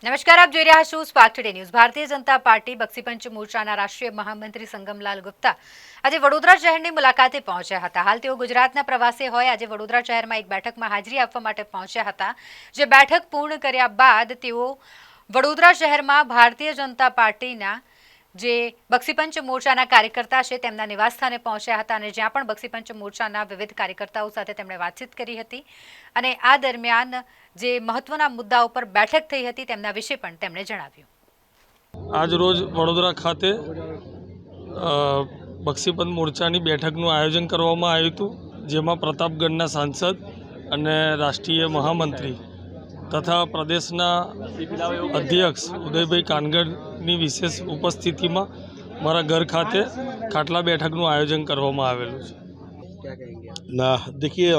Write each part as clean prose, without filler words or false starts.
નમસ્કાર, આપ જોઈ રહ્યા છો spark today news. Bharatiya Janata party Bakshi Panch મોરચાના રાષ્ટ્રીય મહામંત્રી સંગમલાલ ગુપ્તા આજે વડોદરા શહેરની મુલાકાતે પહોંચ્યા હતા। હાલ તેઓ ગુજરાતના પ્રવાસે હોય આજે વડોદરા શહેરમાં એક બેઠકમાં હાજરી આપવા માટે પહોંચ્યા હતા। જે બેઠક પૂર્ણ કર્યા બાદ તેઓ વડોદરા શહેરમાં ભારતીય જનતા પાર્ટીના જે બક્ષીપંચ મોરચાના કાર્યકર્તા છે તેમના નિવાસસ્થાને પહોંચ્યા હતા અને જ્યાં પણ બક્ષીપંચ મોરચાના વિવિધ કાર્યકર્તાઓ સાથે તેમણે વાતચીત કરી હતી અને આ દરમિયાન જે મહત્વના મુદ્દાઓ પર બેઠક થઈ હતી તેમના વિશે પણ તેમણે જણાવ્યું। આજ રોજ વડોદરા ખાતે બક્ષીપંચ મોરચાની બેઠકનું આયોજન કરવામાં આવ્યું હતું, જેમાં પ્રતાપગઢના સાંસદ અને રાષ્ટ્રીય મહામંત્રી તથા પ્રદેશના અધ્યક્ષ ઉદયભાઈ કાનગડની વિશેષ ઉપસ્થિતિમાં મારા ઘર खाते खाटला बैठकનું आयोजन કરવામાં આવેલું છે। देखिए,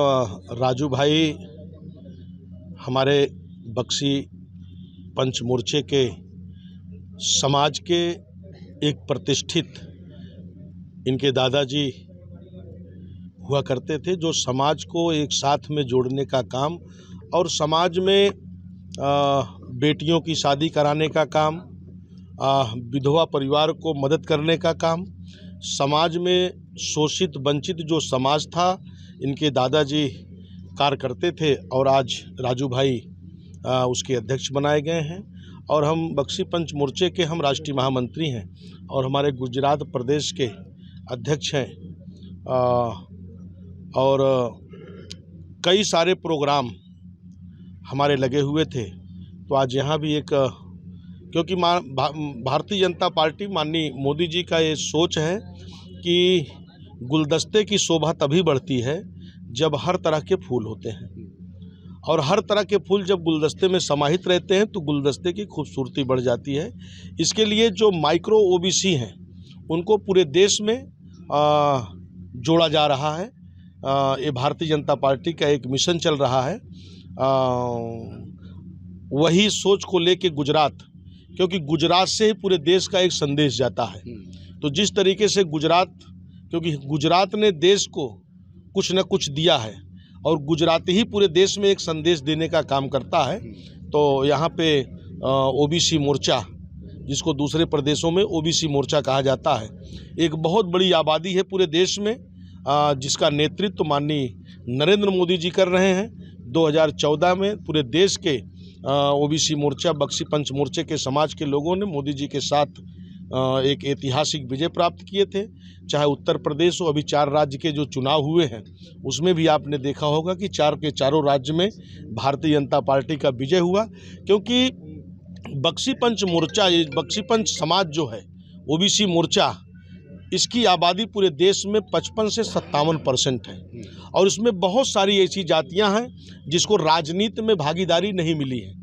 राजू भाई हमारे बक्सी पंच मोर्चे के समाज के एक प्रतिष्ठित इनके दादाजी हुआ करते थे, जो समाज को एक साथ में जोड़ने का काम और समाज में बेटियों की शादी कराने का काम, विधवा परिवार को मदद करने का काम, समाज में शोषित वंचित जो समाज था इनके दादाजी कार्य करते थे और आज राजू भाई उसके अध्यक्ष बनाए गए हैं। और हम बक्सी पंच मोर्चे के हम राष्ट्रीय महामंत्री हैं और हमारे गुजरात प्रदेश के अध्यक्ष हैं और कई सारे प्रोग्राम हमारे लगे हुए थे। तो आज यहाँ भी एक, क्योंकि भारतीय जनता पार्टी माननीय मोदी जी का ये सोच है कि गुलदस्ते की शोभा तभी बढ़ती है जब हर तरह के फूल होते हैं, और हर तरह के फूल जब गुलदस्ते में समाहित रहते हैं तो गुलदस्ते की खूबसूरती बढ़ जाती है। इसके लिए जो माइक्रो ओबीसी हैं उनको पूरे देश में जोड़ा जा रहा है। ये भारतीय जनता पार्टी का एक मिशन चल रहा है। वही सोच को लेके गुजरात, क्योंकि गुजरात से ही पूरे देश का एक संदेश जाता है, तो जिस तरीके से गुजरात, क्योंकि गुजरात ने देश को कुछ न कुछ दिया है और गुजराती ही पूरे देश में एक संदेश देने का काम करता है। तो यहाँ पे ओबीसी मोर्चा, जिसको दूसरे प्रदेशों में ओबीसी मोर्चा कहा जाता है, एक बहुत बड़ी आबादी है पूरे देश में, जिसका नेतृत्व माननीय नरेंद्र मोदी जी कर रहे हैं। 2014 में पूरे देश के ओबीसी मोर्चा बक्सी पंच मोर्चे के समाज के लोगों ने मोदी जी के साथ एक ऐतिहासिक विजय प्राप्त किए थे। चाहे उत्तर प्रदेश हो, अभी 4 राज्य के जो चुनाव हुए हैं उसमें भी आपने देखा होगा कि 4 के चारों राज्य में भारतीय जनता पार्टी का विजय हुआ, क्योंकि बक्सी पंच मोर्चा, ये बक्सी पंच समाज जो है ओबीसी मोर्चा, इसकी आबादी पूरे देश में 55 से 57% है और इसमें बहुत सारी ऐसी जातियां हैं जिसको राजनीति में भागीदारी नहीं मिली है।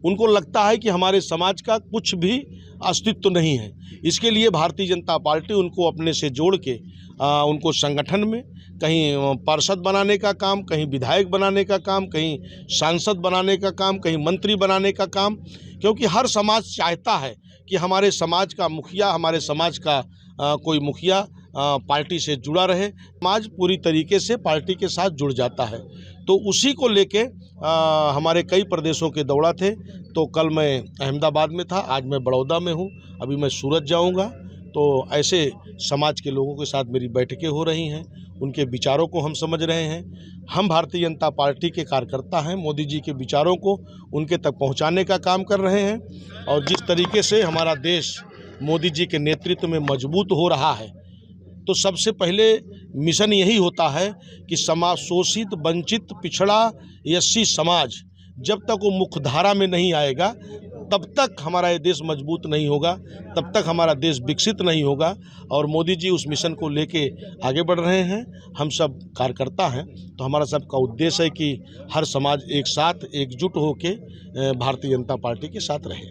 उनको लगता है कि हमारे समाज का कुछ भी अस्तित्व नहीं है। इसके लिए भारतीय जनता पार्टी उनको अपने से जोड़ के उनको संगठन में कहीं पार्षद बनाने का काम, कहीं विधायक बनाने का काम, कहीं सांसद बनाने का काम, कहीं मंत्री बनाने का काम, क्योंकि हर समाज चाहता है कि हमारे समाज का मुखिया, हमारे समाज का कोई मुखिया पार्टी से जुड़ा रहे। समाज पूरी तरीके से पार्टी के साथ जुड़ जाता है। तो उसी को लेके हमारे कई प्रदेशों के दौरा थे। तो कल मैं अहमदाबाद में था, आज मैं बड़ौदा में हूँ, अभी मैं सूरत जाऊँगा। तो ऐसे समाज के लोगों के साथ मेरी बैठकें हो रही हैं, उनके विचारों को हम समझ रहे हैं। हम भारतीय जनता पार्टी के कार्यकर्ता हैं, मोदी जी के विचारों को उनके तक पहुंचाने का काम कर रहे हैं। और जिस तरीके से हमारा देश मोदी जी के नेतृत्व में मजबूत हो रहा है, तो सबसे पहले मिशन यही होता है कि समाज, शोषित वंचित पिछड़ा एससी समाज जब तक वो मुख्यधारा में नहीं आएगा तब तक हमारा ये देश मजबूत नहीं होगा, तब तक हमारा देश विकसित नहीं होगा। और मोदी जी उस मिशन को लेके आगे बढ़ रहे हैं। हम सब कार्यकर्ता हैं, तो हमारा सबका उद्देश्य है कि हर समाज एक साथ एकजुट होकर भारतीय जनता पार्टी के साथ रहे।